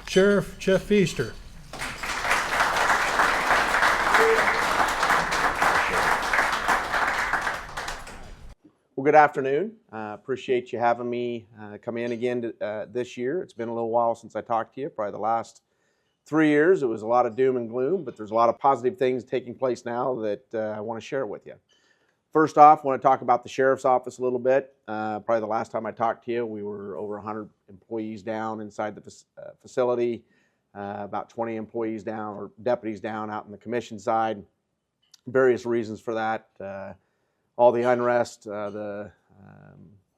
Sheriff Jeff Feaster. Well, good afternoon. Appreciate you having me come in again this year. It's been a little while since I talked to you, probably the last 3 years. It was a lot of doom and gloom, but there's a lot of positive things taking place now that I want to share with you. First off, I want to talk about the sheriff's office a little bit. Probably the last time I talked to you, we were over 100 employees down inside the facility, about 20 employees down or deputies down out in the commission side. Various reasons for that. All the unrest, the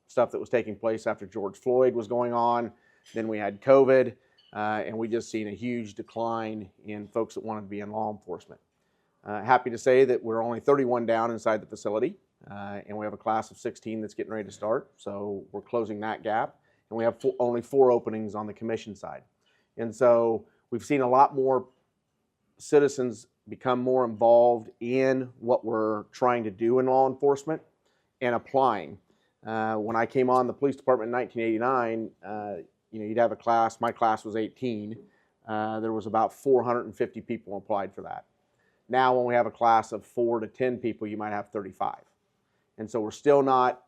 stuff that was taking place after George Floyd was going on. Then we had COVID, and we just seen a huge decline in folks that wanted to be in law enforcement. Happy to say that we're only 31 down inside the facility, and we have a class of 16 that's getting ready to start, so we're closing that gap. And we have only 4 openings on the commission side. And so we've seen a lot more citizens become more involved in what we're trying to do in law enforcement and applying. When I came on the police department in 1989, you'd have a class. My class was 18. There was about 450 people applied for that. Now, when we have a class of 4 to 10 people, you might have 35. And so we're still not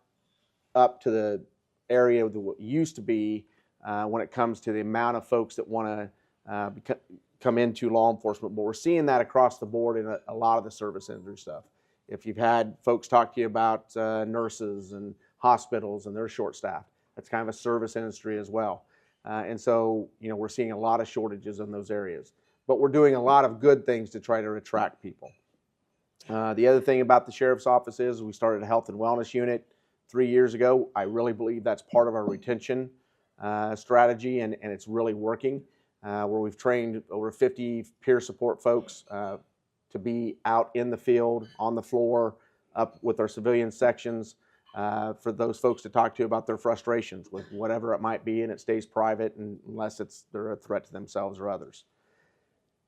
up to the area that it used to be when it comes to the amount of folks that want to come into law enforcement, but we're seeing that across the board in a lot of the service industry stuff. If you've had folks talk to you about nurses and hospitals and they're short-staffed, that's kind of a service industry as well. And so, we're seeing a lot of shortages in those areas. But we're doing a lot of good things to try to attract people. The other thing about the sheriff's office is we started a health and wellness unit 3 years ago. I really believe that's part of our retention strategy, and it's really working. Where we've trained over 50 peer support folks to be out in the field, on the floor, up with our civilian sections, for those folks to talk to about their frustrations with whatever it might be, and it stays private unless they're a threat to themselves or others.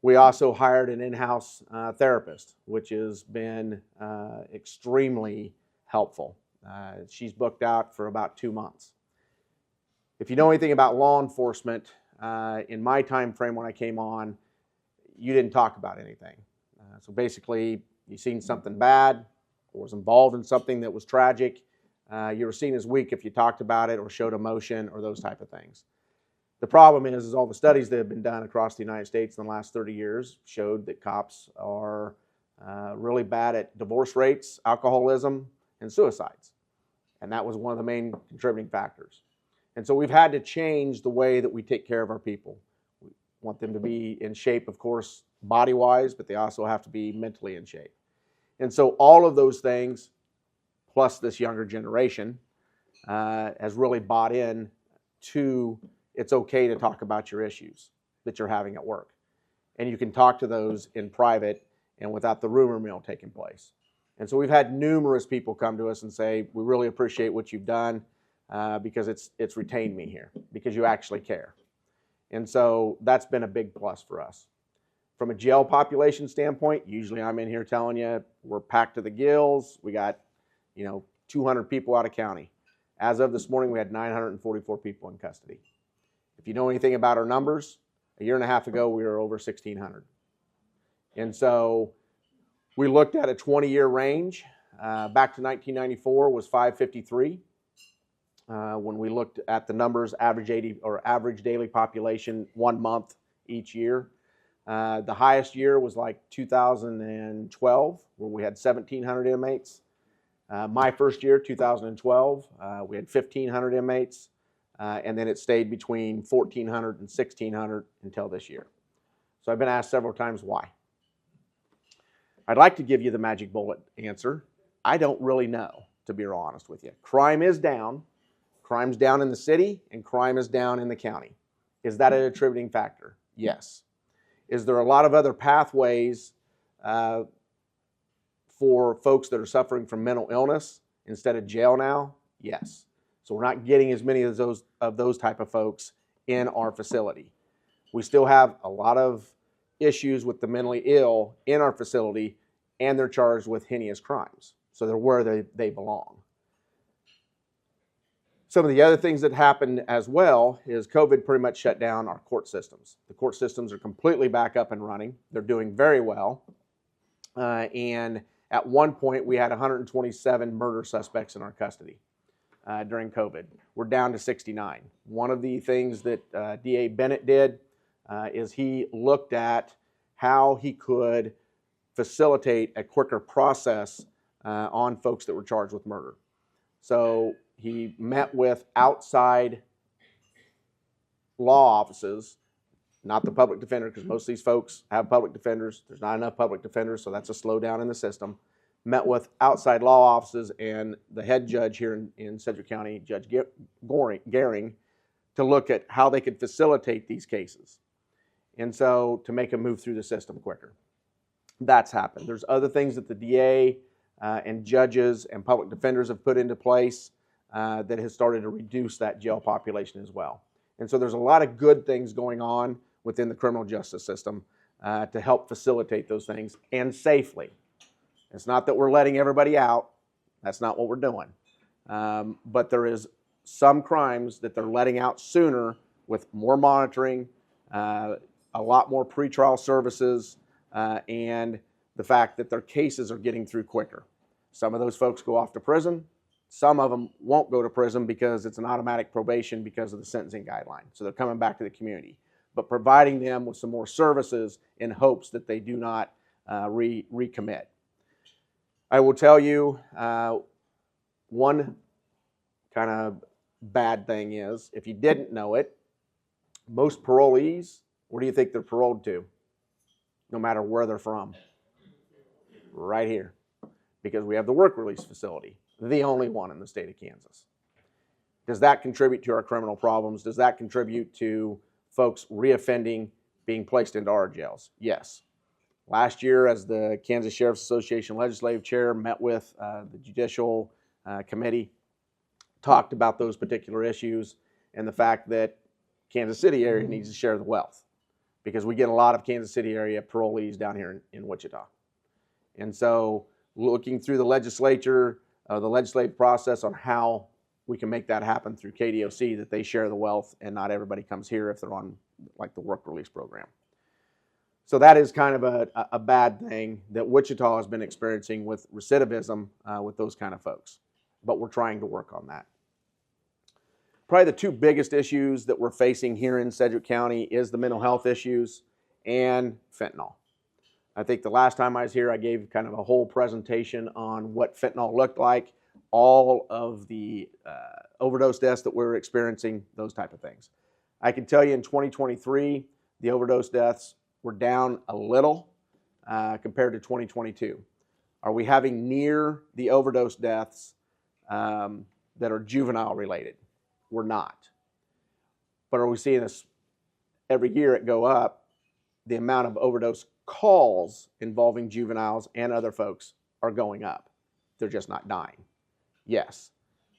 We also hired an in-house therapist, which has been extremely helpful. She's booked out for about 2 months. If you know anything about law enforcement, in my time frame when I came on, you didn't talk about anything. So basically, you seen something bad or was involved in something that was tragic, you were seen as weak if you talked about it or showed emotion or those type of things. The problem is all the studies that have been done across the United States in the last 30 years showed that cops are really bad at divorce rates, alcoholism, and suicides. And that was one of the main contributing factors. And so we've had to change the way that we take care of our people. We want them to be in shape, of course, body-wise, but they also have to be mentally in shape. And so all of those things, plus this younger generation, has really bought in to it's okay to talk about your issues that you're having at work. And you can talk to those in private and without the rumor mill taking place. And so we've had numerous people come to us and say, we really appreciate what you've done. Because it's retained me here, because you actually care. And so that's been a big plus for us. From a jail population standpoint, usually I'm in here telling you we're packed to the gills. We got 200 people out of county. As of this morning, we had 944 people in custody. If you know anything about our numbers, a year and a half ago we were over 1,600. And so we looked at a 20-year range. Back to 1994 was 553. When we looked at the numbers, average daily population 1 month each year. The highest year was like 2012, where we had 1,700 inmates. My first year, 2012, we had 1,500 inmates, and then it stayed between 1,400 and 1,600 until this year. So I've been asked several times why. I'd like to give you the magic bullet answer. I don't really know, to be real honest with you. Crime is down. Crime's down in the city, and crime is down in the county. Is that an attributing factor? Yes. Is there a lot of other pathways for folks that are suffering from mental illness instead of jail now? Yes. So we're not getting as many of those type of folks in our facility. We still have a lot of issues with the mentally ill in our facility, and they're charged with heinous crimes. So they're where they belong. Some of the other things that happened as well is COVID pretty much shut down our court systems. The court systems are completely back up and running. They're doing very well. And at one point, we had 127 murder suspects in our custody during COVID. We're down to 69. One of the things that DA Bennett did is he looked at how he could facilitate a quicker process on folks that were charged with murder. So he met with outside law offices, not the public defender, because most of these folks have public defenders. There's not enough public defenders, so that's a slowdown in the system. Met with outside law offices and the head judge here in Sedgwick County, Judge Gehring, to look at how they could facilitate these cases. And so to make them move through the system quicker. That's happened. There's other things that the DA and judges and public defenders have put into place that has started to reduce that jail population as well. And so there's a lot of good things going on within the criminal justice system to help facilitate those things and safely. It's not that we're letting everybody out. That's not what we're doing. But there is some crimes that they're letting out sooner with more monitoring, a lot more pretrial services, and the fact that their cases are getting through quicker. Some of those folks go off to prison. Some of them won't go to prison because it's an automatic probation because of the sentencing guideline. So they're coming back to the community. But providing them with some more services in hopes that they do not recommit. I will tell you one kind of bad thing is, if you didn't know it, most parolees, where do you think they're paroled to? No matter where they're from. Right here. Because we have the work release facility, the only one in the state of Kansas. Does that contribute to our criminal problems? Does that contribute to folks reoffending, being placed into our jails? Yes. Last year, as the Kansas Sheriff's Association Legislative Chair met with the Judicial Committee, talked about those particular issues and the fact that Kansas City area needs to share the wealth, because we get a lot of Kansas City area parolees down here in Wichita. And so looking through the legislature, the legislative process on how we can make that happen through KDOC, that they share the wealth and not everybody comes here if they're on like the work release program. So that is kind of a bad thing that Wichita has been experiencing with recidivism with those kind of folks. But we're trying to work on that. Probably the two biggest issues that we're facing here in Sedgwick County is the mental health issues and fentanyl. I think the last time I was here, I gave kind of a whole presentation on what fentanyl looked like, all of the overdose deaths that we're experiencing, those type of things. I can tell you in 2023, the overdose deaths were down a little compared to 2022. Are we having near the overdose deaths that are juvenile related? We're not. But are we seeing this every year it go up? The amount of overdose calls involving juveniles and other folks are going up. They're just not dying. Yes.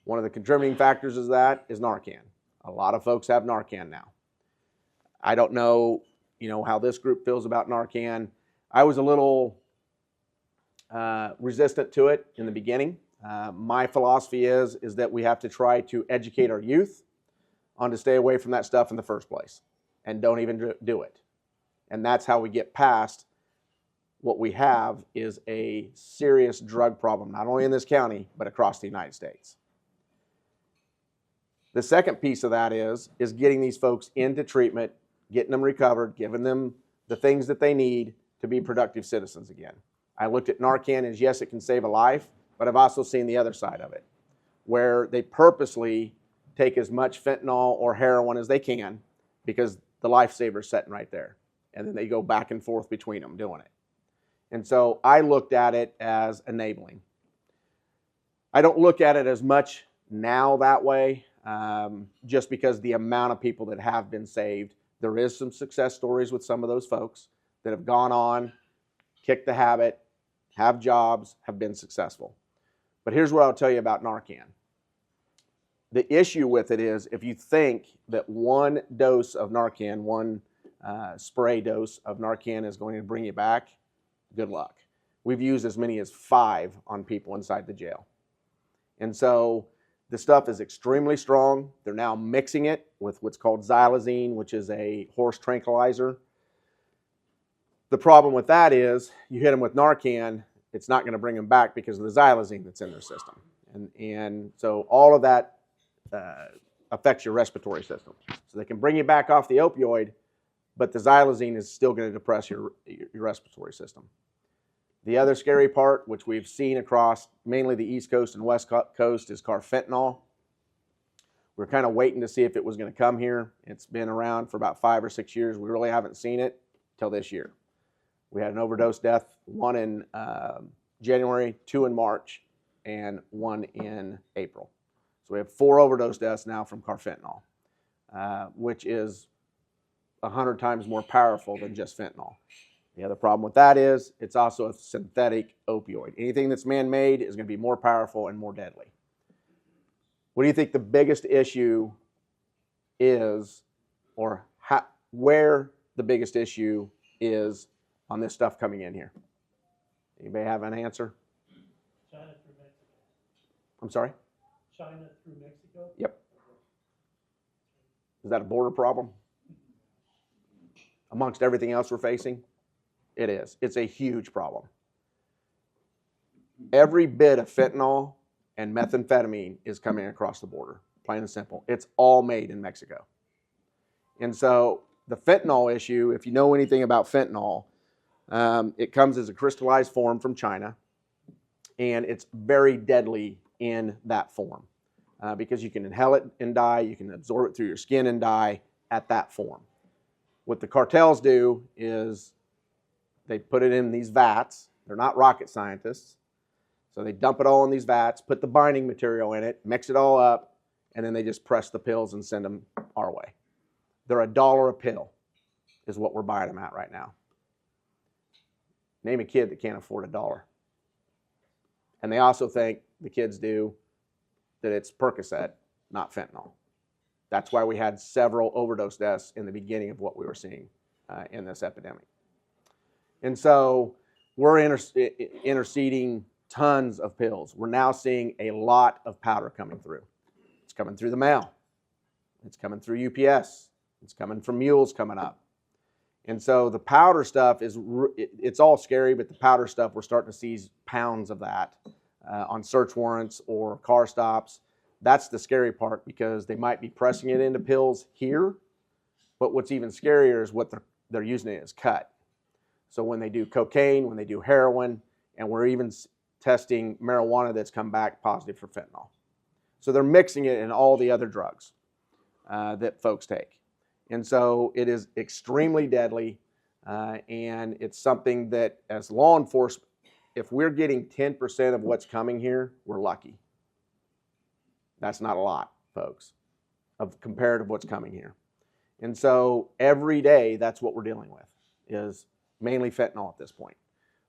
One of the contributing factors is Narcan. A lot of folks have Narcan now. I don't know, how this group feels about Narcan. I was a little resistant to it in the beginning. My philosophy is that we have to try to educate our youth on to stay away from that stuff in the first place and don't even do it. And that's how we get past what we have is a serious drug problem, not only in this county, but across the United States. The second piece of that is getting these folks into treatment, getting them recovered, giving them the things that they need to be productive citizens again. I looked at Narcan as, yes, it can save a life, but I've also seen the other side of it, where they purposely take as much fentanyl or heroin as they can because the lifesaver's sitting right there. And then they go back and forth between them doing it. And so I looked at it as enabling. I don't look at it as much now that way, just because the amount of people that have been saved. There is some success stories with some of those folks that have gone on, kicked the habit, have jobs, have been successful. But here's what I'll tell you about Narcan. The issue with it is if you think that one dose of Narcan, one spray dose of Narcan is going to bring you back, good luck. We've used as many as 5 on people inside the jail. And so The stuff is extremely strong. They're now mixing it with what's called xylazine, which is a horse tranquilizer. The problem with that is you hit them with Narcan, it's not going to bring them back because of the xylazine that's in their system. And so all of that affects your respiratory system. So they can bring you back off the opioid, but the xylazine is still going to depress your respiratory system. The other scary part, which we've seen across mainly the East Coast and West Coast, is carfentanil. We're kind of waiting to see if it was going to come here. It's been around for about 5 or 6 years. We really haven't seen it till this year. We had an overdose death, 1 in January, 2 in March, and 1 in April. So we have 4 overdose deaths now from carfentanil, which is 100 times more powerful than just fentanyl. The other problem with that is it's also a synthetic opioid. Anything that's man-made is going to be more powerful and more deadly. What do you think the biggest issue is, or where the biggest issue is on this stuff coming in here? Anybody have an answer? China through Mexico. I'm sorry? China through Mexico? Yep. Is that a border problem? Amongst everything else we're facing? It is. It's a huge problem. Every bit of fentanyl and methamphetamine is coming across the border, plain and simple. It's all made in Mexico. And so the fentanyl issue, if you know anything about fentanyl, it comes as a crystallized form from China, and it's very deadly in that form because you can inhale it and die, you can absorb it through your skin and die at that form. What the cartels do is they put it in these vats. They're not rocket scientists. So they dump it all in these vats, put the binding material in it, mix it all up, and then they just press the pills and send them our way. They're $1 a pill is what we're buying them at right now. Name a kid that can't afford $1. And they also think, the kids do, that it's Percocet, not fentanyl. That's why we had several overdose deaths in the beginning of what we were seeing in this epidemic. And so we're interceding tons of pills. We're now seeing a lot of powder coming through. It's coming through the mail. It's coming through UPS. It's coming from mules coming up. And so the powder stuff it's all scary, but the powder stuff, we're starting to see pounds of that on search warrants or car stops. That's the scary part because they might be pressing it into pills here, but what's even scarier is what they're using it as cut. So when they do cocaine, when they do heroin, and we're even testing marijuana that's come back positive for fentanyl. So they're mixing it in all the other drugs that folks take. And so it is extremely deadly, and it's something that as law enforcement, if we're getting 10% of what's coming here, we're lucky. That's not a lot, folks, compared to what's coming here. And so every day, that's what we're dealing with, is mainly fentanyl at this point.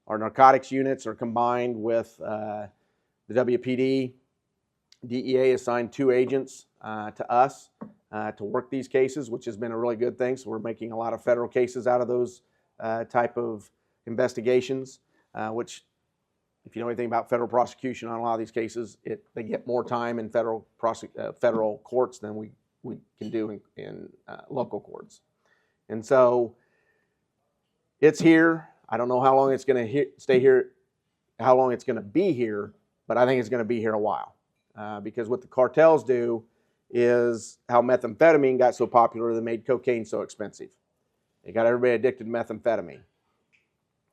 Our narcotics units are combined with the WPD. DEA assigned 2 agents to us to work these cases, which has been a really good thing. So we're making a lot of federal cases out of those type of investigations, which, if you know anything about federal prosecution on a lot of these cases, they get more time in federal courts than we can do in local courts. And so it's here. I don't know how long it's going to stay here, how long it's going to be here, but I think it's going to be here a while. Because what the cartels do is how methamphetamine got so popular, they made cocaine so expensive. They got everybody addicted to methamphetamine.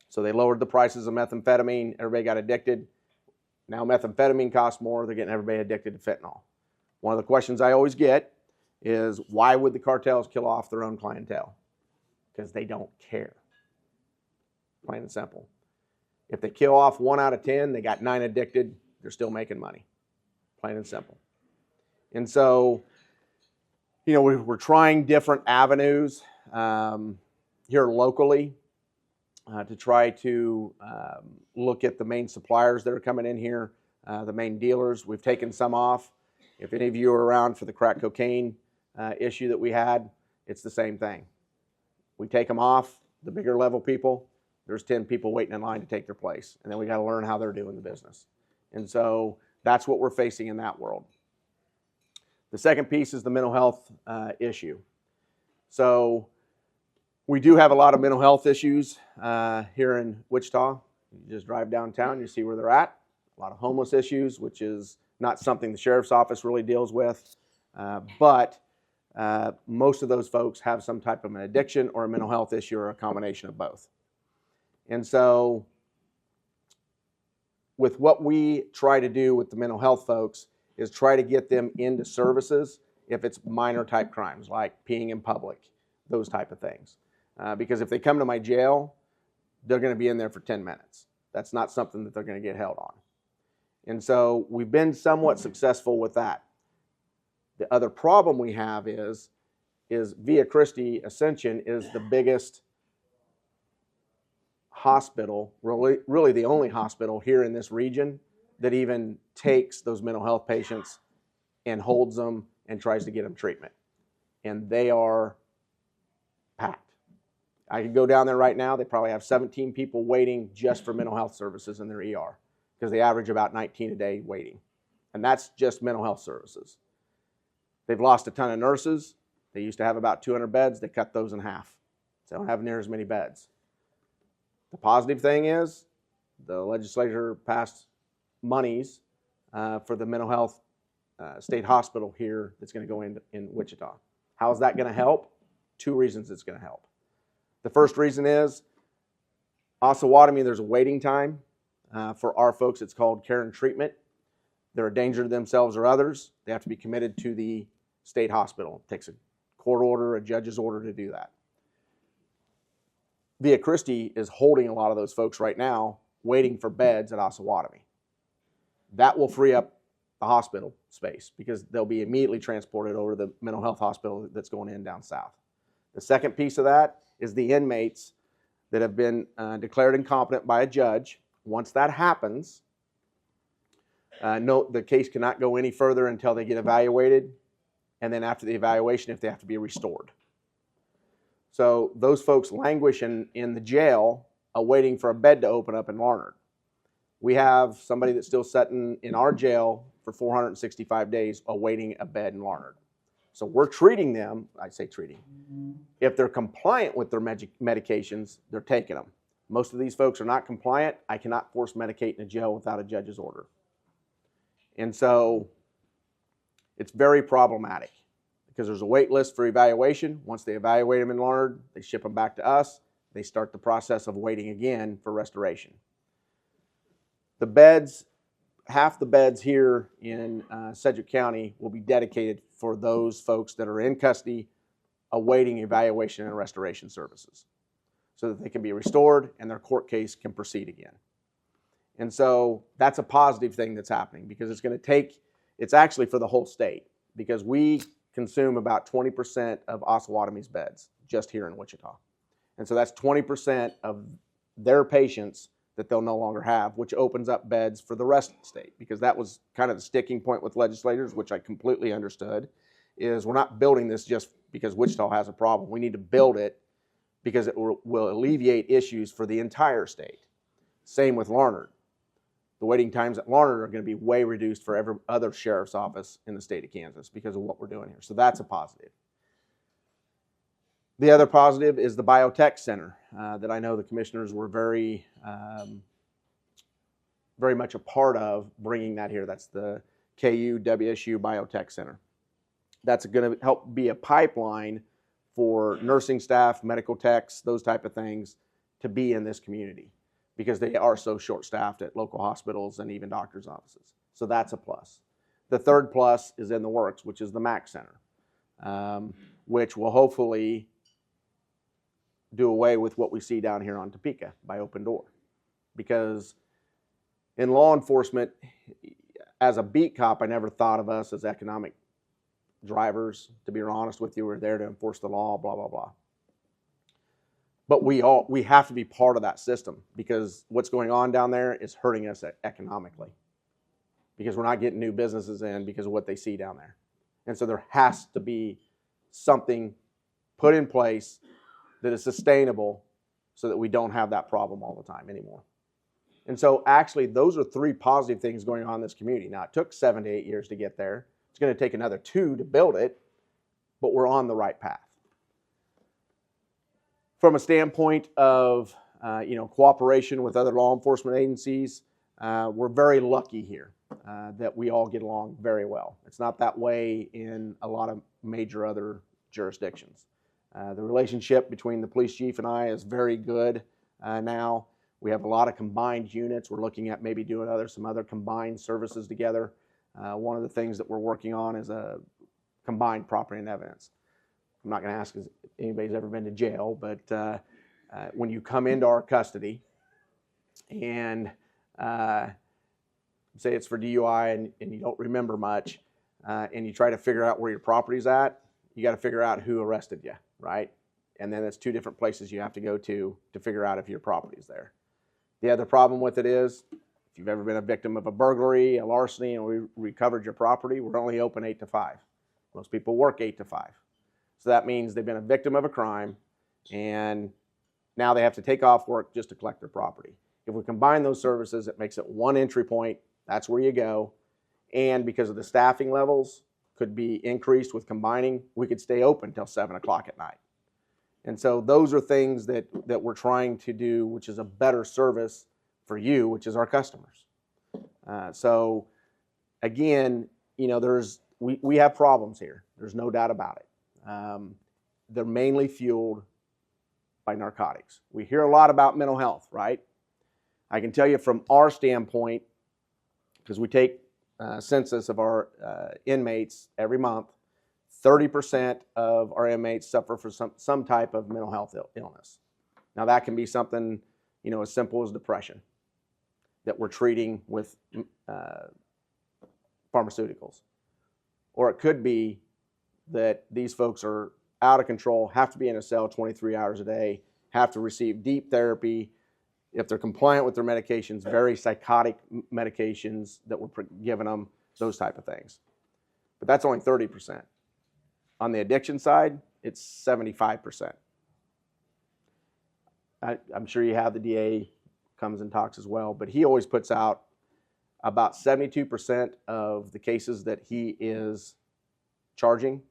So they lowered the prices of methamphetamine, everybody got addicted. Now methamphetamine costs more, they're getting everybody addicted to fentanyl. One of the questions I always get is, why would the cartels kill off their own clientele? Because they don't care. Plain and simple. If they kill off 1 out of 10, they got 9 addicted, they're still making money. Plain and simple. And so, we're trying different avenues here locally to try to look at the main suppliers that are coming in here, the main dealers. We've taken some off. If any of you are around for the crack cocaine issue that we had, it's the same thing. We take them off, the bigger level people, there's 10 people waiting in line to take their place. And then we got to learn how they're doing the business. And so that's what we're facing in that world. The second piece is the mental health issue. So we do have a lot of mental health issues here in Wichita. You just drive downtown, you see where they're at. A lot of homeless issues, which is not something the sheriff's office really deals with. But most of those folks have some type of an addiction or a mental health issue or a combination of both. And so with what we try to do with the mental health folks is try to get them into services if it's minor type crimes like peeing in public, those type of things. Because if they come to my jail, they're going to be in there for 10 minutes. That's not something that they're going to get held on. And so we've been somewhat successful with that. The other problem we have is Via Christi Ascension is the biggest hospital, really the only hospital here in this region that even takes those mental health patients and holds them and tries to get them treatment. And they are packed. I could go down there right now. They probably have 17 people waiting just for mental health services in their ER because they average about 19 a day waiting. And that's just mental health services. They've lost a ton of nurses. They used to have about 200 beds. They cut those in half. So they don't have near as many beds. The positive thing is the legislature passed monies for the mental health state hospital here that's going to go in Wichita. How is that going to help? Two reasons it's going to help. The first reason is Osawatomie, there's a waiting time. For our folks, it's called care and treatment. They're a danger to themselves or others. They have to be committed to the state hospital. It takes a court order, a judge's order to do that. Via Christi is holding a lot of those folks right now, waiting for beds at Osawatomie. That will free up the hospital space because they'll be immediately transported over to the mental health hospital that's going in down south. The second piece of that is the inmates that have been declared incompetent by a judge. Once that happens, no, the case cannot go any further until they get evaluated, and then after the evaluation, if they have to be restored. So those folks languish in the jail awaiting for a bed to open up in Larned. We have somebody that's still sitting in our jail for 465 days awaiting a bed in Larned. So we're treating them, I say treating. If they're compliant with their medications, they're taking them. Most of these folks are not compliant. I cannot force medicate in a jail without a judge's order. And so it's very problematic because there's a wait list for evaluation. Once they evaluate them in Larned, they ship them back to us. They start the process of waiting again for restoration. The beds, half the beds here in Sedgwick County will be dedicated for those folks that are in custody awaiting evaluation and restoration services so that they can be restored and their court case can proceed again. And so that's a positive thing that's happening because it's going to take, it's actually for the whole state because we consume about 20% of Osawatomie's beds just here in Wichita. And so that's 20% of their patients that they'll no longer have, which opens up beds for the rest of the state because that was kind of the sticking point with legislators, which I completely understood, is we're not building this just because Wichita has a problem. We need to build it because it will alleviate issues for the entire state. Same with Larned. The waiting times at Larned are going to be way reduced for every other sheriff's office in the state of Kansas because of what we're doing here. So that's a positive. The other positive is the biotech center that I know the commissioners were very much a part of bringing that here. That's the KU WSU Biotech Center. That's going to help be a pipeline for nursing staff, medical techs, those type of things to be in this community because they are so short-staffed at local hospitals and even doctors' offices. So that's a plus. The third plus is in the works, which is the MAC Center, which will hopefully do away with what we see down here on Topeka by Open Door. Because in law enforcement, as a beat cop, I never thought of us as economic drivers. To be honest with you, we're there to enforce the law, blah, blah, blah. But we have to be part of that system because what's going on down there is hurting us economically because we're not getting new businesses in because of what they see down there. And so there has to be something put in place that is sustainable so that we don't have that problem all the time anymore. And so actually those are three positive things going on in this community. Now it took 7 to 8 years to get there, It's going to take another 2 to build it, but we're on the right path. From a standpoint of cooperation with other law enforcement agencies, we're very lucky here that we all get along very well. It's not that way in a lot of major other jurisdictions. The relationship between the police chief and I is very good now. We have a lot of combined units. We're looking at maybe doing some other combined services together. One of the things that we're working on is a combined property and evidence. I'm not going to ask if anybody's ever been to jail, but when you come into our custody and say it's for DUI and you don't remember much, and you try to figure out where your property's at, you got to figure out who arrested you, right? And then it's 2 different places you have to go to figure out if your property's there. The other problem with it is, if you've ever been a victim of a burglary, a larceny, and we recovered your property, we're only open 8 to 5. Most people work 8 to 5. So that means they've been a victim of a crime, and now they have to take off work just to collect their property. If we combine those services, it makes it 1 entry point. That's where you go. And because of the staffing levels could be increased with combining, we could stay open till 7 o'clock at night. And so those are things that we're trying to do, which is a better service for you, which is our customers. So again, we have problems here. There's no doubt about it. They're mainly fueled by narcotics. We hear a lot about mental health, right? I can tell you from our standpoint, because we take census of our inmates every month, 30% of our inmates suffer from some type of mental health illness. Now that can be something, as simple as depression that we're treating with pharmaceuticals. Or it could be that these folks are out of control, have to be in a cell 23 hours a day, have to receive deep therapy. If they're compliant with their medications, very psychotic medications that we're giving them, those type of things. But that's only 30%. On the addiction side, it's 75%. I'm sure you have the DA comes and talks as well, but he always puts out about 72% of the cases that he is charging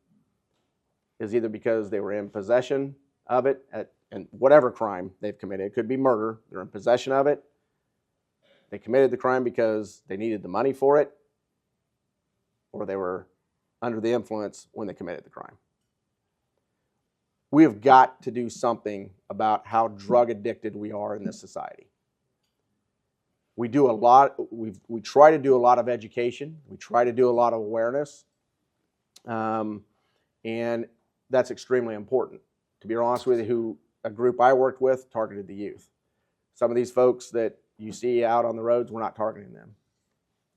is either because they were in possession of it and whatever crime they've committed. It could be murder. They're in possession of it. They committed the crime because they needed the money for it, or they were under the influence when they committed the crime. We have got to do something about how drug addicted we are in this society. We do a lot. We try to do a lot of education. We try to do a lot of awareness, and that's extremely important. To be honest with you, a group I worked with targeted the youth. Some of these folks that you see out on the roads, we're not targeting them.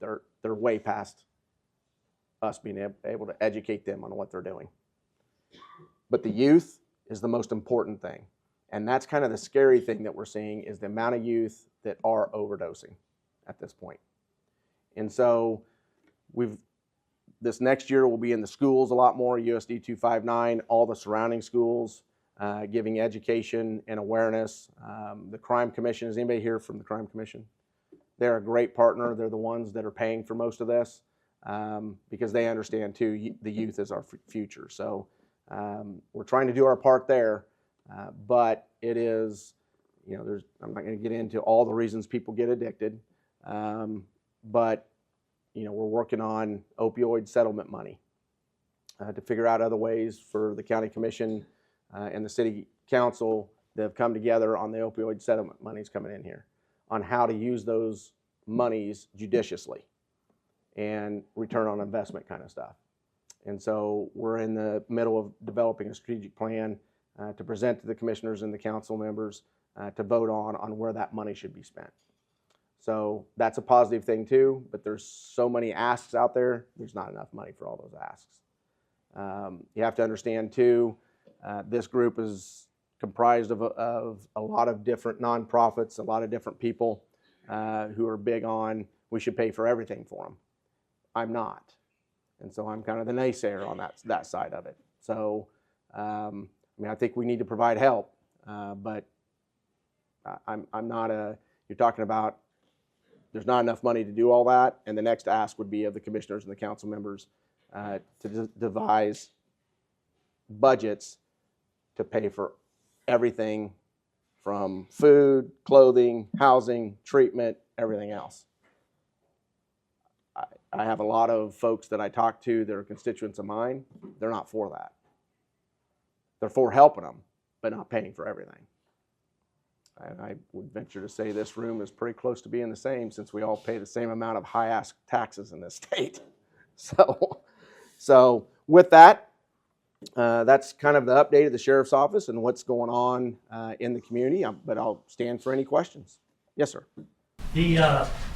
They're way past us being able to educate them on what they're doing. But the youth is the most important thing. And that's kind of the scary thing that we're seeing is the amount of youth that are overdosing at this point. And so this next year we'll be in the schools a lot more, USD 259, all the surrounding schools, giving education and awareness. The Crime Commission, is anybody here from the Crime Commission? They're a great partner. They're the ones that are paying for most of this because they understand too, the youth is our future. So we're trying to do our part there, but it is, I'm not going to get into all the reasons people get addicted, but we're working on opioid settlement money to figure out other ways for the county commission and the city council that have come together on the opioid settlement monies coming in here on how to use those monies judiciously and return on investment kind of stuff. And so we're in the middle of developing a strategic plan to present to the commissioners and the council members to vote on where that money should be spent. So that's a positive thing too, but there's so many asks out there, there's not enough money for all those asks. You have to understand too, this group is comprised of a lot of different nonprofits, a lot of different people who are big on we should pay for everything for them. I'm not. And so I'm kind of the naysayer on that side of it. So, I think we need to provide help, but I'm not you're talking about there's not enough money to do all that, and the next ask would be of the commissioners and the council members to devise budgets to pay for everything from food, clothing, housing, treatment, everything else. I have a lot of folks that I talk to that are constituents of mine. They're not for that. They're for helping them, but not paying for everything. And I would venture to say this room is pretty close to being the same, since we all pay the same amount of high-ass taxes in this state. So with that, that's kind of the update of the sheriff's office and what's going on in the community. But I'll stand for any questions. Yes, sir.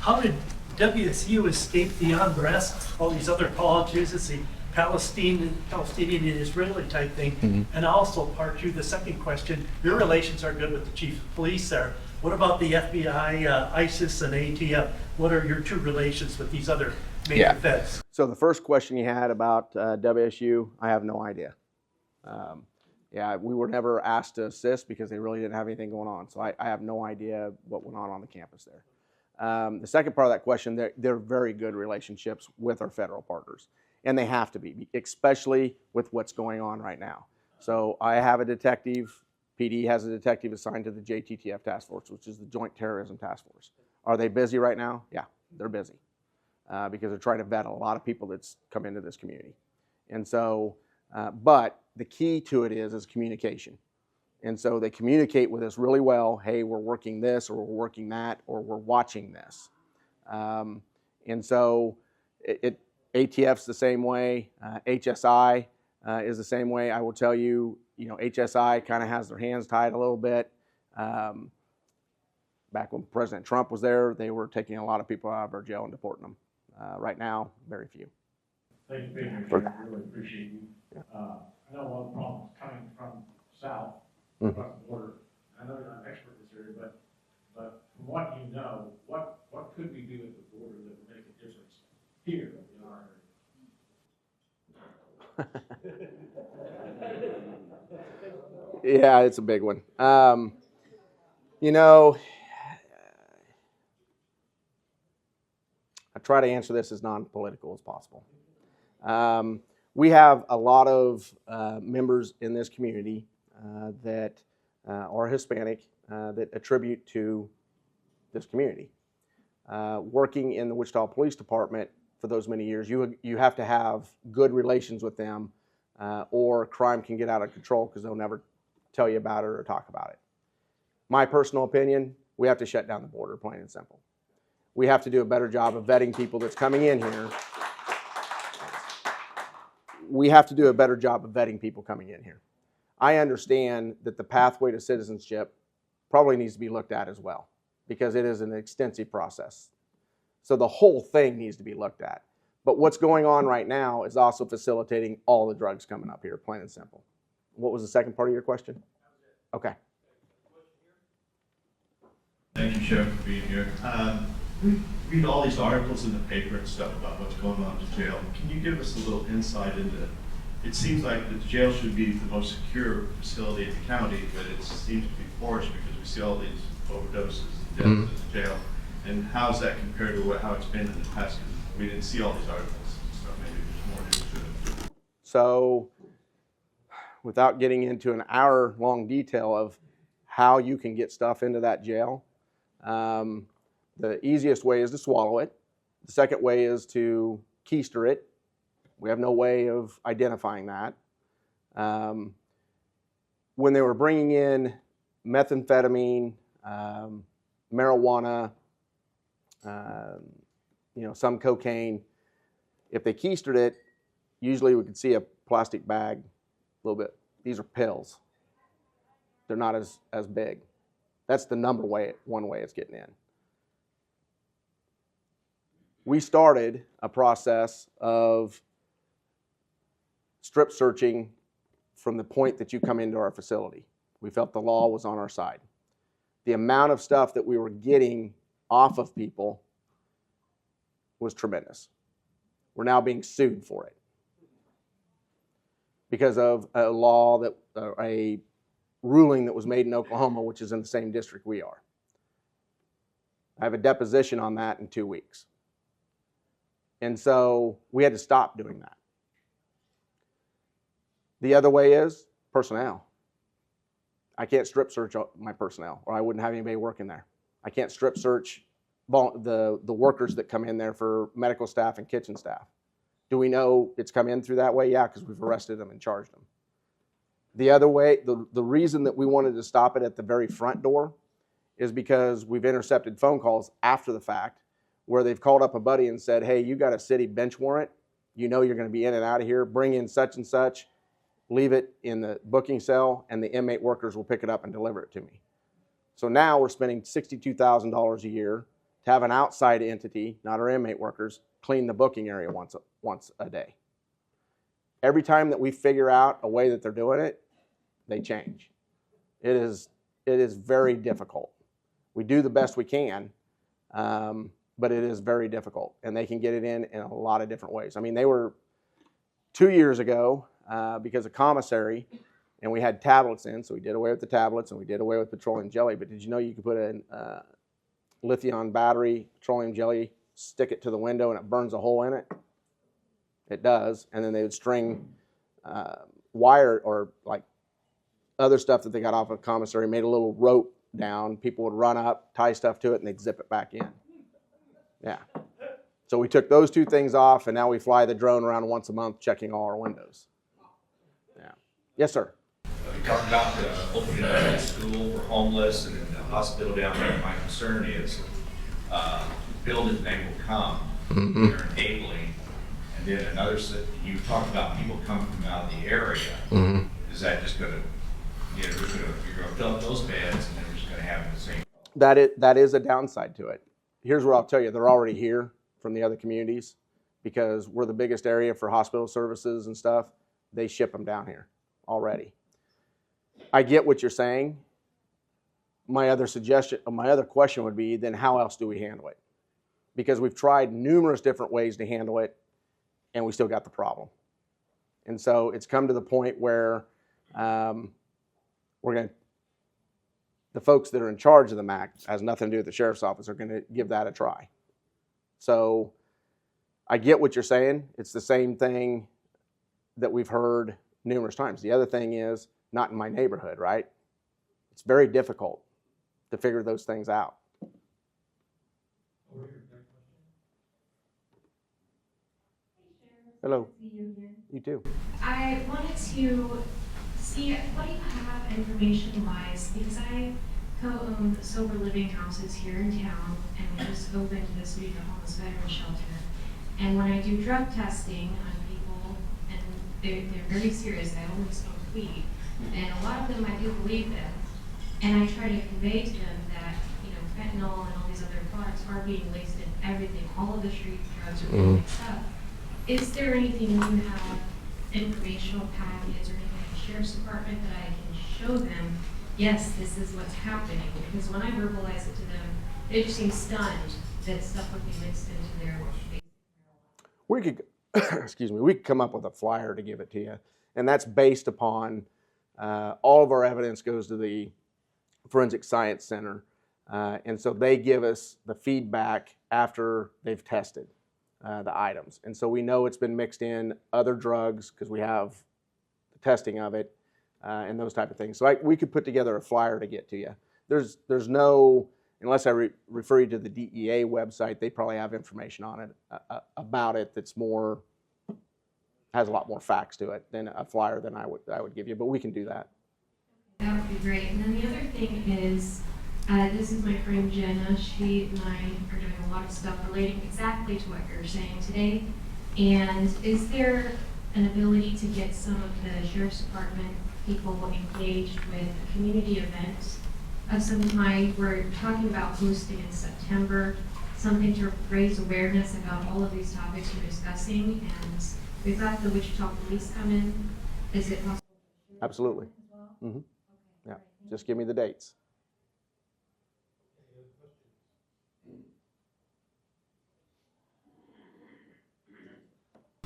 How did WSU escape the unrest? All these other colleges, it's the Palestinian and Israeli type thing. Mm-hmm. And also part two, the second question, your relations are good with the chief of police there. What about the FBI, ISIS, and ATF? What are your two relations with these other major feds? So the first question you had about WSU, I have no idea. We were never asked to assist because they really didn't have anything going on. So I have no idea what went on the campus there. The second part of that question, they're very good relationships with our federal partners. And they have to be, especially with what's going on right now. So I have a detective, PD has a detective assigned to the JTTF task force, which is the Joint Terrorism Task Force. Are they busy right now? Yeah, they're busy because they're trying to vet a lot of people that's come into this community. And so, but the key to it is communication. And so they communicate with us really well. Hey, we're working this, or we're working that, or we're watching this. And so ATF's the same way. HSI is the same way. I will tell you, HSI kind of has their hands tied a little bit. Back when President Trump was there, they were taking a lot of people out of our jail and deporting them. Right now, very few. Thank you, Pedro. I really appreciate you. I know one of the problems coming from south, across the border. I know you're not an expert in this area, but from what you know, what could we do at the border that would make a difference here in our area? Yeah, it's a big one. I try to answer this as non-political as possible. We have a lot of members in this community that are Hispanic that attribute to this community. Working in the Wichita Police Department for those many years, you have to have good relations with them, or crime can get out of control because they'll never tell you about it or talk about it. My personal opinion, we have to shut down the border, plain and simple. We have to do a better job of vetting people that's coming in here. We have to do a better job of vetting people coming in here. I understand that the pathway to citizenship probably needs to be looked at as well, because it is an extensive process. So the whole thing needs to be looked at. But what's going on right now is also facilitating all the drugs coming up here, plain and simple. What was the second part of your question? Okay. Thank you, Sheriff, for being here. We read all these articles in the paper and stuff about what's going on in the jail. Can you give us a little insight into it? It seems like the jail should be the most secure facility in the county, but it seems to be porous because we see all these overdoses and deaths in the jail. And how does that compare to how it's been in the past? Because we didn't see all these articles and stuff. Maybe there's more news to it. So, without getting into an hour-long detail of how you can get stuff into that jail, the easiest way is to swallow it. The second way is to keister it. We have no way of identifying that. When they were bringing in methamphetamine, marijuana, some cocaine, if they keistered it, usually we could see a plastic bag, a little bit. These are pills. They're not as big. That's the one way it's getting in. We started a process of strip searching from the point that you come into our facility. We felt the law was on our side. The amount of stuff that we were getting off of people was tremendous. We're now being sued for it because of a law that, a ruling that was made in Oklahoma, which is in the same district we are. I have a deposition on that in 2 weeks. And so we had to stop doing that. The other way is personnel. I can't strip search my personnel, or I wouldn't have anybody working there. I can't strip search the workers that come in there for medical staff and kitchen staff. Do we know it's come in through that way? Yeah, because we've arrested them and charged them. The other way, the reason that we wanted to stop it at the very front door is because we've intercepted phone calls after the fact where they've called up a buddy and said, hey, you got a city bench warrant. You know you're going to be in and out of here. Bring in such and such. Leave it in the booking cell, and the inmate workers will pick it up and deliver it to me. So now we're spending $62,000 a year to have an outside entity, not our inmate workers, clean the booking area once a day. Every time that we figure out a way that they're doing it, they change. It is very difficult. We do the best we can, but it is very difficult, and they can get it in a lot of different ways. I mean, they were 2 years ago, because of commissary, and we had tablets in, so we did away with the tablets and we did away with petroleum jelly. But did you know you could put a lithium battery, petroleum jelly, stick it to the window, and it burns a hole in it? It does. And then they would string wire or like other stuff that they got off of commissary, made a little rope down. People would run up, tie stuff to it, and they'd zip it back in. Yeah. So we took those two things off, and now we fly the drone around once a month checking all our windows. Yeah. Yes, sir. We talked about opening a school for homeless and the hospital down there. My concern is building thing will come. They're enabling. And then another, you talked about people coming from out of the area. Is that just going to, you're going to fill up those beds and then we're just going to have the same? That is a downside to it. Here's what I'll tell you. They're already here from the other communities because we're the biggest area for hospital services and stuff. They ship them down here already. I get what you're saying. My other question would be, then how else do we handle it? Because we've tried numerous different ways to handle it, and we still got the problem. And so it's come to the point where the folks that are in charge of the MAC, has nothing to do with the sheriff's office, are going to give that a try. So I get what you're saying. It's the same thing that we've heard numerous times. The other thing is, not in my neighborhood, right? It's very difficult to figure those things out. Hello. You too. I wanted to see what do you have information-wise, because I co-own the sober living houses here in town, and we just opened this week a homeless veteran shelter. And when I do drug testing on people, and they're very serious, I only smoke weed, and a lot of them I do believe them, and I try to convey to them that fentanyl and all these other products are being laced in everything. All of the street drugs are being mixed up. Is there anything you have, informational packets or anything in the sheriff's department that I can show them? Yes, this is what's happening. Because when I verbalize it to them, they just seem stunned that stuff would be mixed into their basic marijuana. We could, we could come up with a flyer to give it to you, and that's based upon all of our evidence goes to the Forensic Science Center, and so they give us the feedback after they've tested the items. And so we know it's been mixed in other drugs because we have the testing of it and those type of things. So we could put together a flyer to get to you. There's no, unless I refer you to the DEA website, they probably have information on it, about it that's more, has a lot more facts to it than a flyer than I would give you, but we can do that. That would be great. And then the other thing is, this is my friend Jenna. She and I are doing a lot of stuff relating exactly to what you're saying today. And is there an ability to get some of the sheriff's department people engaged with a community event of some kind? We're talking about hosting in September, something to raise awareness about all of these topics we're discussing. And we've got the Wichita Police come in. Is it possible? Absolutely. As well? Mm-hmm. Okay, Yeah. great. Just give me the dates.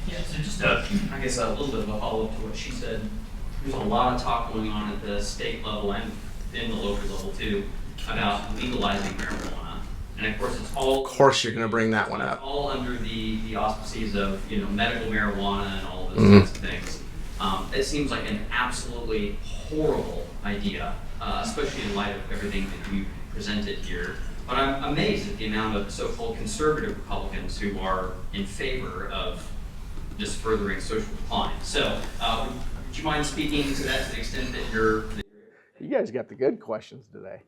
Yeah, so just I guess a little bit of a follow-up to what she said. There's a lot of talk going on at the state level and in the local level too about legalizing marijuana. And of course, it's all. Of course, you're going to bring that one It's up. all under the auspices of medical marijuana and all those kinds of things. it seems like an absolutely horrible idea, especially in light of everything that you presented here. But I'm amazed at the amount of so-called conservative Republicans who are in favor of just furthering social decline. So, would you mind speaking to that to the extent that you're... You guys got the good questions today.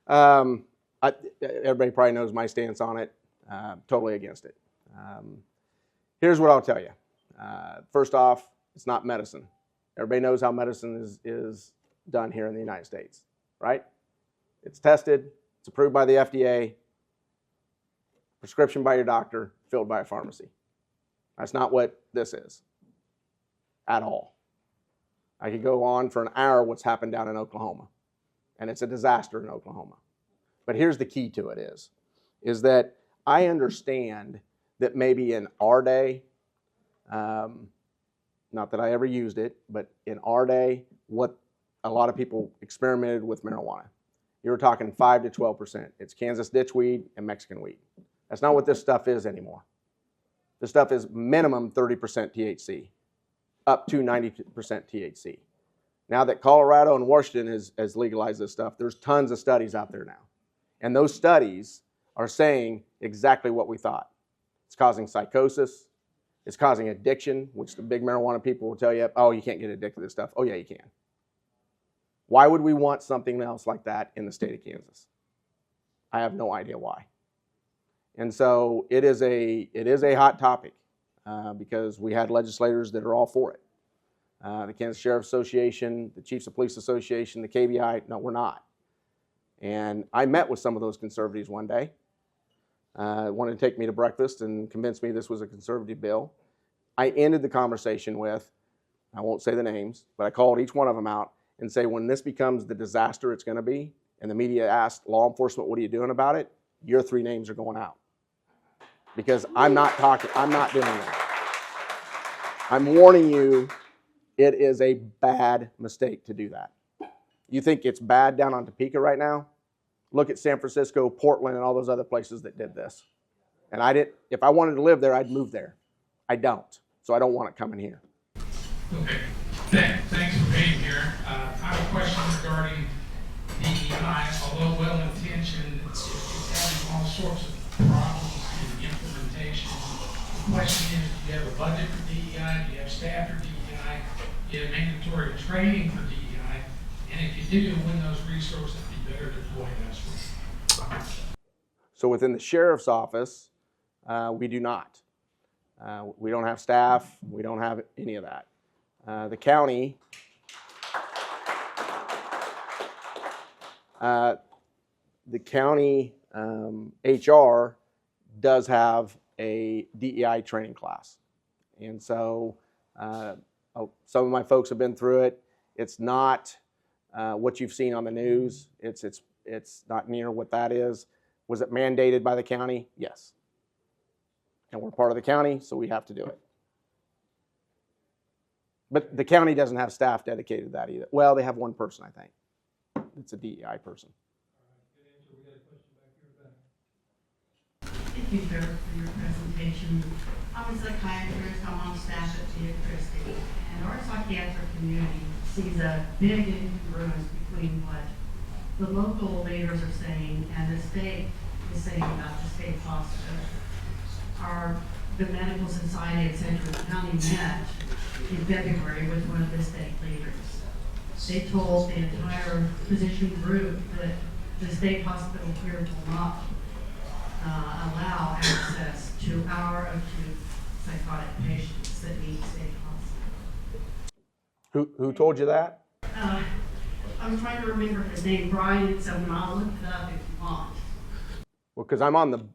Everybody probably knows my stance on it. Totally against it. Here's what I'll tell you. First off, it's not medicine. Everybody knows how medicine is done here in the United States, right? It's tested, it's approved by the FDA, prescription by your doctor, filled by a pharmacy. That's not what this is at all. I could go on for an hour what's happened down in Oklahoma, and it's a disaster in Oklahoma. But here's the key to it is that I understand that maybe in our day, not that I ever used it, but in our day, what a lot of people experimented with marijuana. You were talking 5 to 12%. It's Kansas ditchweed and Mexican weed. That's not what this stuff is anymore. This stuff is minimum 30% THC, up to 90% THC. Now that Colorado and Washington has legalized this stuff, there's tons of studies out there now. And those studies are saying exactly what we thought. It's causing psychosis. It's causing addiction, which the big marijuana people will tell you, oh, you can't get addicted to this stuff. Oh, yeah, you can. Why would we want something else like that in the state of Kansas? I have no idea why. And so it is a hot topic because we had legislators that are all for it. The Kansas Sheriff's Association, the Chiefs of Police Association, the KBI, no, we're not. And I met with some of those conservatives one day. Wanted to take me to breakfast and convince me this was a conservative bill. I ended the conversation with, I won't say the names, but I called each one of them out and say, when this becomes the disaster it's going to be, and the media asked law enforcement, what are you doing about it? Your 3 names are going out. Because I'm not doing that. I'm warning you, it is a bad mistake to do that. You think it's bad down on Topeka right now? Look at San Francisco, Portland, and all those other places that did this. And if I wanted to live there, I'd move there. I don't. So I don't want it coming here. Okay. Thanks for being here. I have a question regarding DEI. Although well-intentioned, it's having all sorts of problems in implementation. The question is, do you have a budget for DEI? Do you have staff for DEI? Do you have mandatory training for DEI? And if you do, when those resources be better deployed elsewhere? So within the sheriff's office, we do not. We don't have staff. We don't have any of that. The county, HR does have a DEI training class. And so some of my folks have been through it. It's not what you've seen on the news. It's not near what that is. Was it mandated by the county? Yes. And we're part of the county, so we have to do it. But the county doesn't have staff dedicated to that either. Well, they have one person, I think. It's a DEI person. Thank you, sir, for your presentation. I'm a psychiatrist. I'm on staff at Tia Christie, and our psychiatric community sees a big incongruence between what the local leaders are saying and the state is saying about the state hospital. The Medical Society of Sedgwick County met in February with one of the state leaders. They told the entire physician group that the state hospital here will not allow access to our acute psychotic patients that need state hospital. Who told you that? I'm trying to remember his name, Brian, so I'll look it up if you want. Well, because I'm on the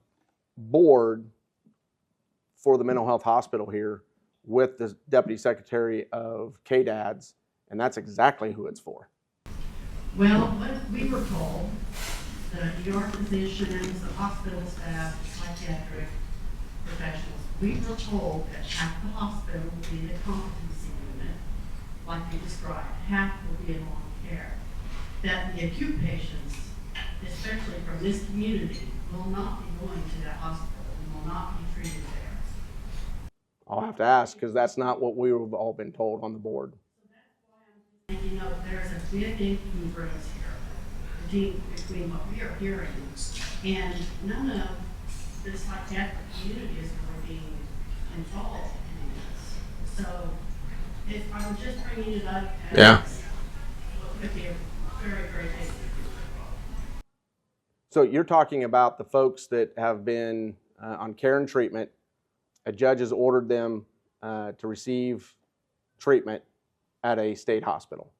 board for the mental health hospital here with the Deputy Secretary of KDADS, and that's exactly who it's for. Well, what we were told, the ER physicians, the hospital staff, psychiatric professionals, we were told that half the hospital will be the competency unit, like you described, half will be in long care. That the acute patients, especially from this community, will not be going to that hospital and will not be treated there. I'll have to ask because that's not what we've all been told on the board. you know, there's a big incongruence here between what we are hearing and none of the psychiatric community is really being involved in this. So if I was just bringing it up as what could be a very, very big issue. So you're talking about the folks that have been on care and treatment. A judge has ordered them to receive treatment at a state hospital.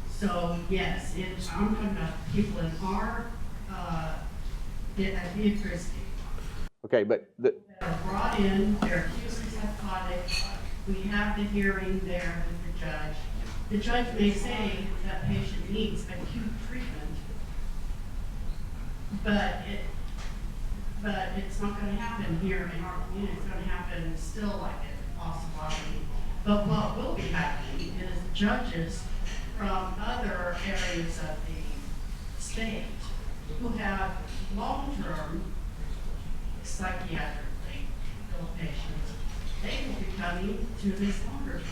So yes, I'm talking about people in our interest. Okay, but That are brought in, they're accused of psychotic. We have the hearing there with the judge. The judge may say that patient needs acute treatment, but it's not going to happen here in our community. It's going to happen still like at Osawatomie. But what will be happening is judges from other areas of the state who have long-term psychiatrically ill patients, they will be coming to this longer term.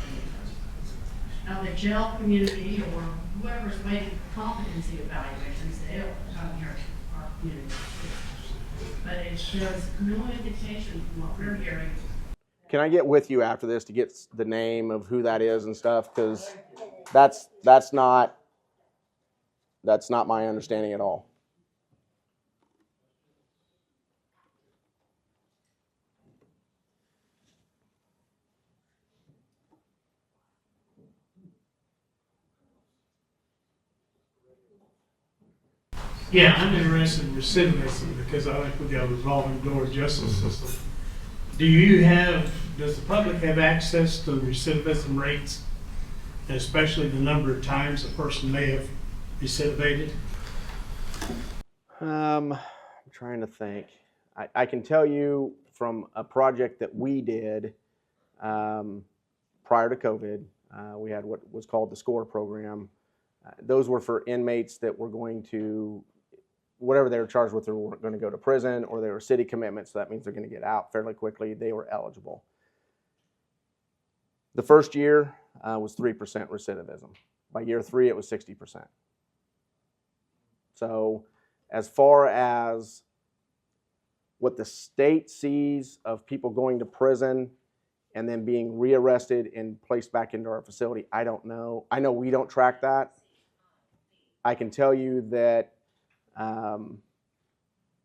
Now the jail community or whoever's waiting for competency evaluations, they'll come here to our community. But there's no indication from what we're hearing. can I get with you after this to get the name of who that is and stuff? Because that's not my understanding at all. Yeah, I'm interested in recidivism because I think we got a revolving door justice system. Does the public have access to recidivism rates, and especially the number of times a person may have recidivated? I'm trying to think. I can tell you from a project that we did prior to COVID, we had what was called the SCORE program. Those were for inmates that were going to, whatever they were charged with, they were going to go to prison, or they were city commitments, so that means they're going to get out fairly quickly. They were eligible. The first year was 3% recidivism. By year 3, it was 60%. So as far as what the state sees of people going to prison and then being rearrested and placed back into our facility, I don't know. I know we don't track that. I can tell you that,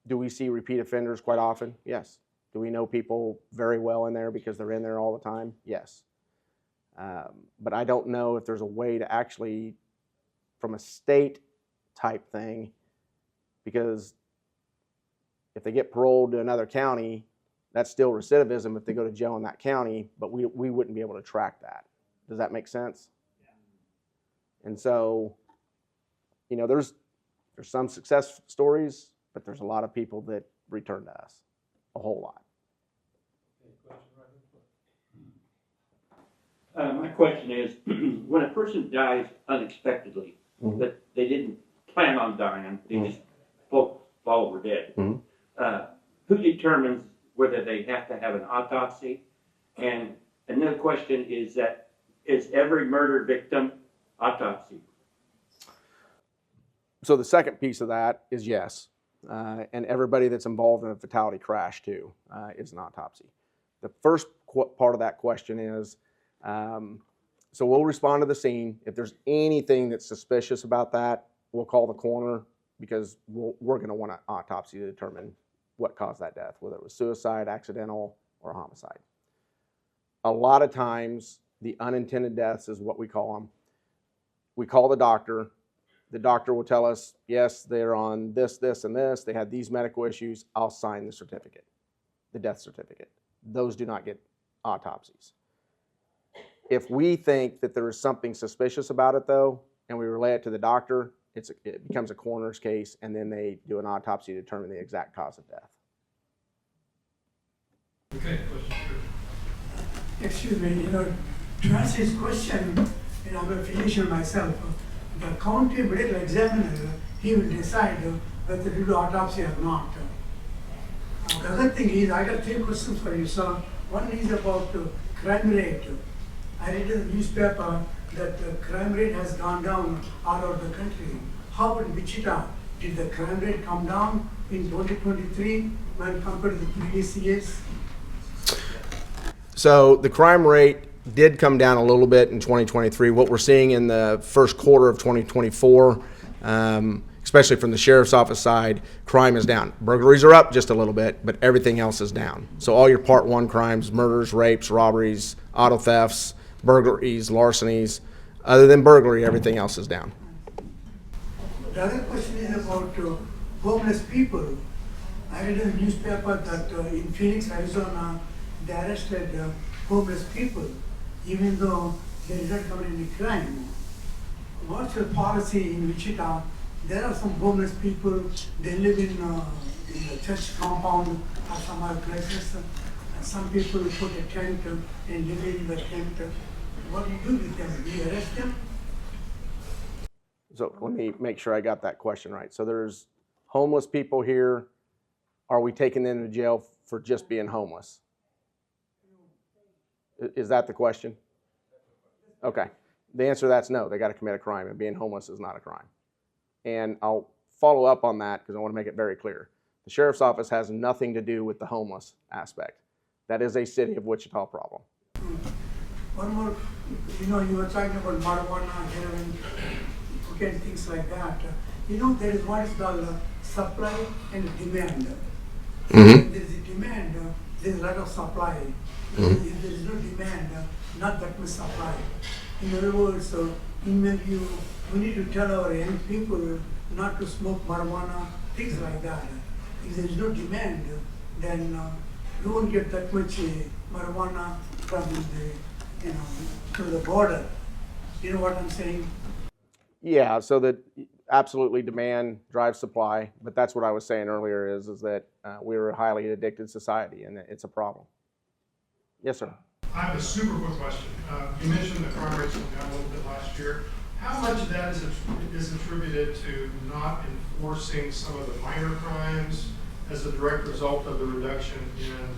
do we see repeat offenders quite often? Yes. Do we know people very well in there because they're in there all the time? Yes. But I don't know if there's a way to actually, from a state type thing, because if they get paroled to another county, that's still recidivism if they go to jail in that county, but we wouldn't be able to track that. Does that make sense? Yeah. And so, you know, there's some success stories, but there's a lot of people that return to us, a whole lot. My question is, when a person dies unexpectedly, that they didn't plan on dying, they just fall over dead, who determines whether they have to have an autopsy? And another question is that, is every murder victim autopsy? So the second piece of that is yes. And everybody that's involved in a fatality crash too is an autopsy. The first part of that question is, so we'll respond to the scene. If there's anything that's suspicious about that, we'll call the coroner because we're going to want an autopsy to determine what caused that death, whether it was suicide, accidental, or homicide. A lot of times, the unintended deaths is what we call them. We call the doctor. The doctor will tell us, yes, they're on this, this, and this. They had these medical issues. I'll sign the certificate, the death certificate. Those do not get autopsies. If we think that there is something suspicious about it, though, and we relay it to the doctor, it becomes a coroner's case, and then they do an autopsy to determine the exact cause of death. Okay, question. Excuse me, to answer his question, I'm a physician myself. The county medical examiner, he will decide whether to do autopsy or not. The other thing is, I got 3 questions for you, sir. One is about crime rate. I read in the newspaper that the crime rate has gone down all over the country. How about Wichita? Did the crime rate come down in 2023 when compared to the previous years? So the crime rate did come down a little bit in 2023. What we're seeing in the first quarter of 2024, especially from the sheriff's office side, crime is down. Burglaries are up just a little bit, but everything else is down. So all your Part 1 crimes, murders, rapes, robberies, auto thefts, burglaries, larcenies, other than burglary, everything else is down. The other question is about homeless people. I read in the newspaper that in Phoenix, Arizona, they arrested homeless people, even though they did not commit any crime. What's your policy in Wichita? There are some homeless people, they live in the church compound or some other places. And some people put a tent and live in the tent. What do you do with them? Do you arrest them? So let me make sure I got that question right. So there's homeless people here. Are we taking them to jail for just being homeless? Is that the question? Okay. The answer to that's no. They got to commit a crime, and being homeless is not a crime. And I'll follow up on that because I want to make it very clear. The sheriff's office has nothing to do with the homeless aspect. That is a city of Wichita problem. One more, you were talking about marijuana, heroin, cocaine, things like that. There is what is called supply and demand. If there is a demand, there is a lot of supply. If there is no demand, not that much supply. In other words, in my view, we need to tell our young people not to smoke marijuana, things like that. If there is no demand, then you won't get that much marijuana from to the border. You know what I'm saying? Yeah, so that absolutely demand drives supply, but that's what I was saying earlier is that we're a highly addicted society and it's a problem. Yes, sir. I have a super quick question. You mentioned the crime rates went down a little bit last year. How much of that is attributed to not enforcing some of the minor crimes as a direct result of the reduction in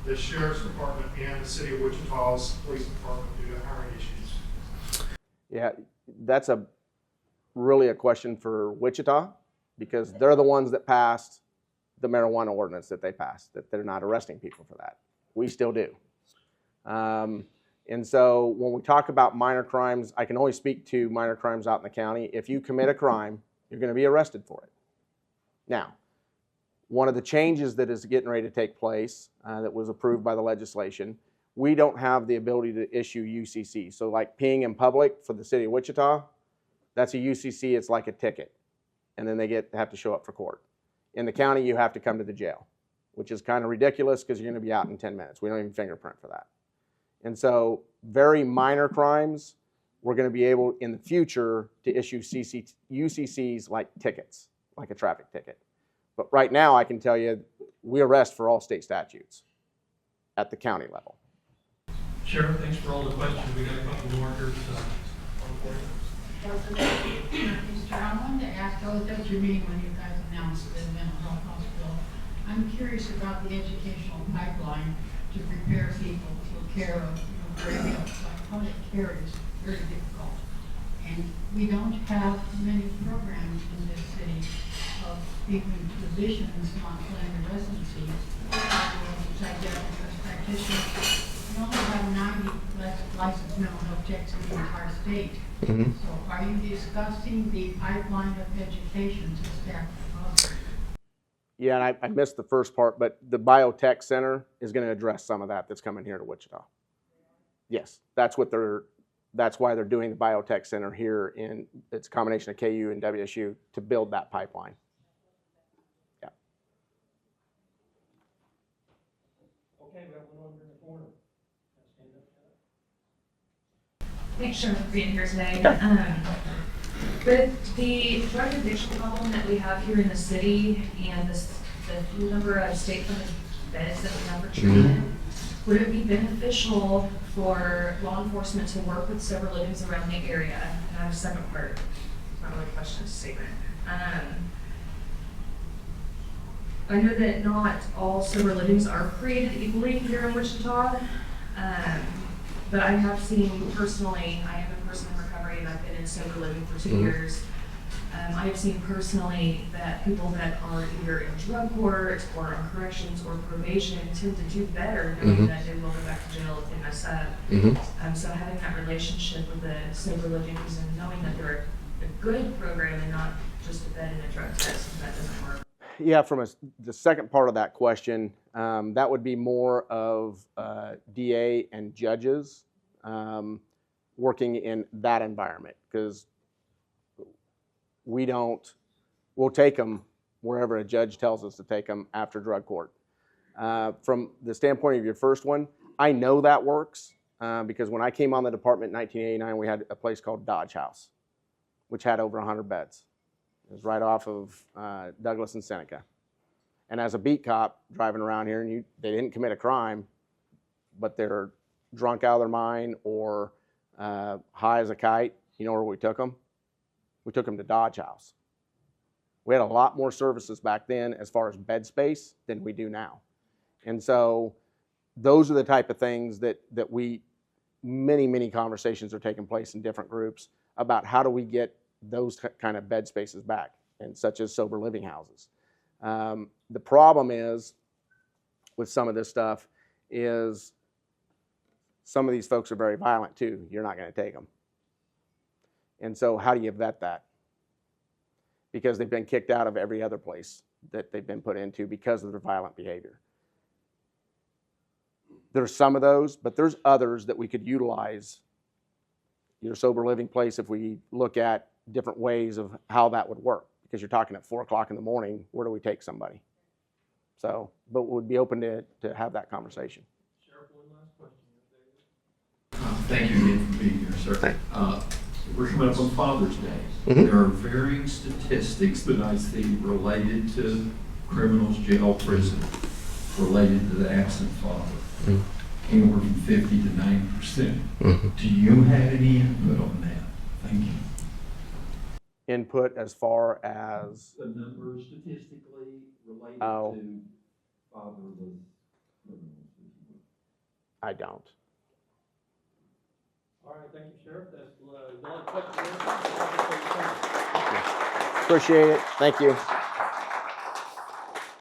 the sheriff's department and the city of Wichita's police department due to hiring issues? Yeah, that's really a question for Wichita because they're the ones that passed the marijuana ordinance that they passed, that they're not arresting people for that. We still do. And so when we talk about minor crimes, I can only speak to minor crimes out in the county. If you commit a crime, you're going to be arrested for it. Now, one of the changes that is getting ready to take place that was approved by the legislation, we don't have the ability to issue UCC. So like peeing in public for the city of Wichita, that's a UCC, it's like a ticket. And then they have to show up for court. In the county, you have to come to the jail, which is kind of ridiculous because you're going to be out in 10 minutes. We don't even fingerprint for that. And so very minor crimes, we're going to be able in the future to issue UCCs like tickets, like a traffic ticket. But right now, I can tell you, we arrest for all state statutes at the county level. Sheriff, thanks for all the questions. We got a couple more here. I wanted to ask, I was at your meeting when you guys announced the mental health hospital. I'm curious about the educational pipeline to prepare people for care of very psychotic care is very difficult. And we don't have many programs in this city of even physicians not planning residency, psychiatric nurse practitioners. We only have 90 licensed mental health techs in the entire state. So are you discussing the pipeline of education to staff the hospital? Yeah, and I missed the first part, but the biotech center is going to address some of that's coming here to Wichita. Yes, that's why they're doing the biotech center here it's a combination of KU and WSU to build that pipeline. Yeah. Okay, we have one over in the corner. Thanks, Sharon, for being here today. With the drug addiction problem that we have here in the city and the number of state-funded beds that we have for treatment, would it be beneficial for law enforcement to work with sober livings around the area? And I have a second part. It's not really a question, it's a statement. I know that not all sober livings are created equally here in Wichita. But I have seen personally, I am a person in recovery and I've been in sober living for 2 years. I have seen personally that people that are either in drug court or on corrections or probation tend to do better knowing that they will go back to jail if they mess up. So having that relationship with the sober living and knowing that they're a good program and not just a bed and a drug test, that doesn't work. Yeah, from the second part of that question, that would be more of DA and judges working in that environment, because we'll take them wherever a judge tells us to take them after drug court. From the standpoint of your first one, I know that works because when I came on the department in 1989, we had a place called Dodge House, which had over 100 beds. It was right off of Douglas and Seneca. And as a beat cop driving around here, and they didn't commit a crime, but they're drunk out of their mind or high as a kite, you know where we took them? We took them to Dodge House. We had a lot more services back then as far as bed space than we do now. And so those are the type of things that many conversations are taking place in different groups about how do we get those kind of bed spaces back, and such as sober living houses. The problem is with some of this stuff is some of these folks are very violent too. You're not going to take them. And so how do you vet that? Because they've been kicked out of every other place that they've been put into because of their violent behavior. There's some of those, but there's others that we could utilize your sober living place if we look at different ways of how that would work. Because you're talking at 4 o'clock in the morning, where do we take somebody? So, but we'd be open to have that conversation. Sheriff, one last question. Thank you again for being here, sir. We're coming up on Father's Day. There are varying statistics that I see related to criminals, jail, prison, related to the absent father. Anywhere from 50 to 90%. Do you have any input on that? Thank you. Input as far as the numbers statistically related to fatherless criminals. I don't. All right, thank you, Sheriff. That's the last question. Appreciate it. Thank you.